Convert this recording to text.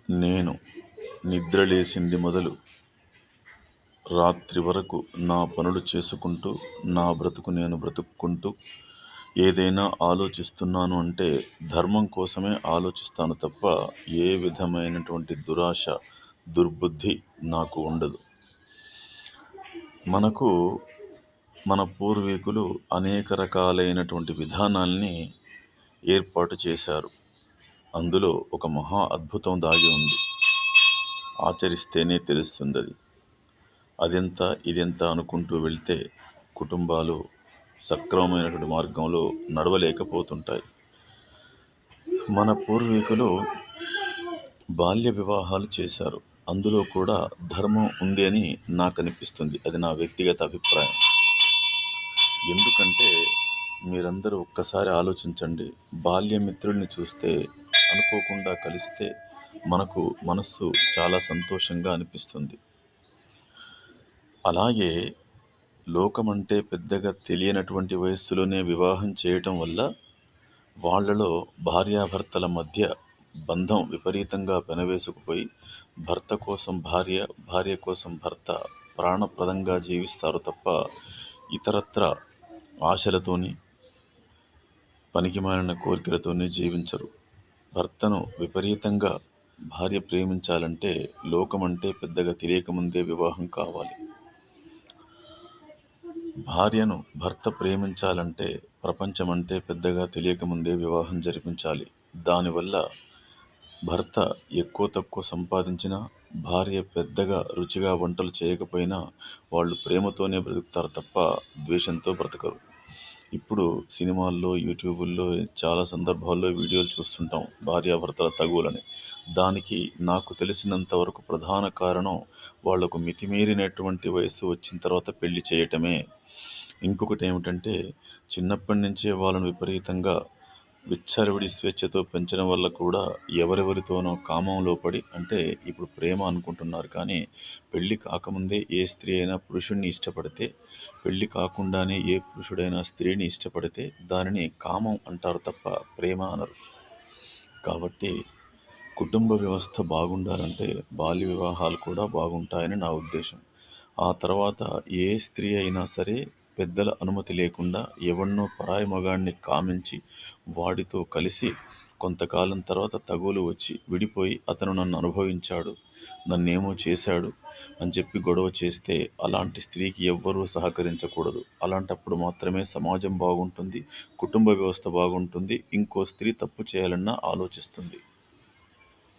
నేను నిద్రలేచింది మొదలు రాత్రి వరకు నా పనులు చేసుకుంటూ, నా బ్రతుకు నేను బ్రతుక్కుంటూ ఏదైనా ఆలోచిస్తున్నాను అంటే ధర్మం కోసమే ఆలోచిస్తాను తప్ప ఏ విధమైనటువంటి దురాశ, దుర్బుద్ధి నాకు ఉండదు. మనకు మన పూర్వీకులు అనేక రకాలైనటువంటి విధానాల్ని ఏర్పాటు చేశారు. అందులో ఒక మహా అద్భుతం దాగి ఉంది. ఆచరిస్తేనే తెలుస్తుందది. అదెంత ఇదెంత అనుకుంటూ వెళ్తే కుటుంబాలు సక్రమమైనటువంటి మార్గంలో నడవలేకపోతుంటాయి. మన పూర్వీకులు బాల్య వివాహాలు చేశారు. అందులో కూడా ధర్మం ఉంది అని నాకు అనిపిస్తుంది. అది నా వ్యక్తిగత అభిప్రాయం. ఎందుకంటే మీరందరూ ఒక్కసారి ఆలోచించండి. బాల్య మిత్రుల్ని చూస్తే అనుకోకుండా కలిస్తే మనకు మనస్సు చాలా సంతోషంగా అనిపిస్తుంది. అలాగే లోకమంటే పెద్దగా తెలియనటువంటి వయస్సులోనే వివాహం చేయటం వల్ల వాళ్ళలో భార్యాభర్తల మధ్య బంధం విపరీతంగా పెనవేసుకుపోయి భర్త కోసం భార్య, భార్య కోసం భర్త ప్రాణప్రదంగా జీవిస్తారు తప్ప ఇతరత్ర ఆశలతోని, పనికిమాలిన కోరికలతోని జీవించరు. భర్తను విపరీతంగా భార్య ప్రేమించాలంటే లోకమంటే పెద్దగా తెలియకముందే వివాహం కావాలి. భార్యను భర్త ప్రేమించాలంటే ప్రపంచమంటే పెద్దగా తెలియకముందే వివాహం జరిపించాలి. దానివల్ల భర్త ఎక్కువ తక్కువ సంపాదించినా, భార్య పెద్దగా రుచిగా వంటలు చేయకపోయినా వాళ్ళు ప్రేమతోనే బ్రతుకుతారు తప్ప ద్వేషంతో బ్రతకరు. ఇప్పుడు సినిమాల్లో, యూట్యూబుల్లో చాలా సందర్భాల్లో వీడియోలు చూస్తుంటాం భార్యాభర్తల తగువులని. దానికి నాకు తెలిసినంత వరకు ప్రధాన కారణం వాళ్లకు మితిమీరినటువంటి వయస్సు వచ్చిన తర్వాత పెళ్లి చేయటమే. ఇంకొకటి ఏమిటంటే చిన్నప్పటి నుంచే వాళ్ళను విపరీతంగా విచ్చలవిడి స్వేచ్ఛతో పెంచడం వల్ల కూడా ఎవరెవరితోనో కామంలో పడి, అంటే ఇప్పుడు ప్రేమ అనుకుంటున్నారు కానీ పెళ్లి కాకముందే ఏ స్త్రీ అయినా పురుషుణ్ణి ఇష్టపడితే, పెళ్లి కాకుండానే ఏ పురుషుడైనా స్త్రీని ఇష్టపడితే దానిని కామం అంటారు తప్ప ప్రేమ అనరు. కాబట్టి కుటుంబ వ్యవస్థ బాగుండాలంటే బాల్య వివాహాలు కూడా బాగుంటాయని నా ఉద్దేశం. ఆ తర్వాత ఏ స్త్రీ అయినా సరే పెద్దల అనుమతి లేకుండా ఎవరినో పరాయి మగాడిని కామించి వాడితో కలిసి కొంతకాలం తర్వాత తగువులు వచ్చి విడిపోయి అతను నన్ను అనుభవించాడు, నన్నేమో చేశాడు అని చెప్పి గొడవ చేస్తే అలాంటి స్త్రీకి ఎవ్వరూ సహకరించకూడదు. అలాంటప్పుడు మాత్రమే సమాజం బాగుంటుంది, కుటుంబ వ్యవస్థ బాగుంటుంది, ఇంకో స్త్రీ తప్పు చేయాలన్నా ఆలోచిస్తుంది.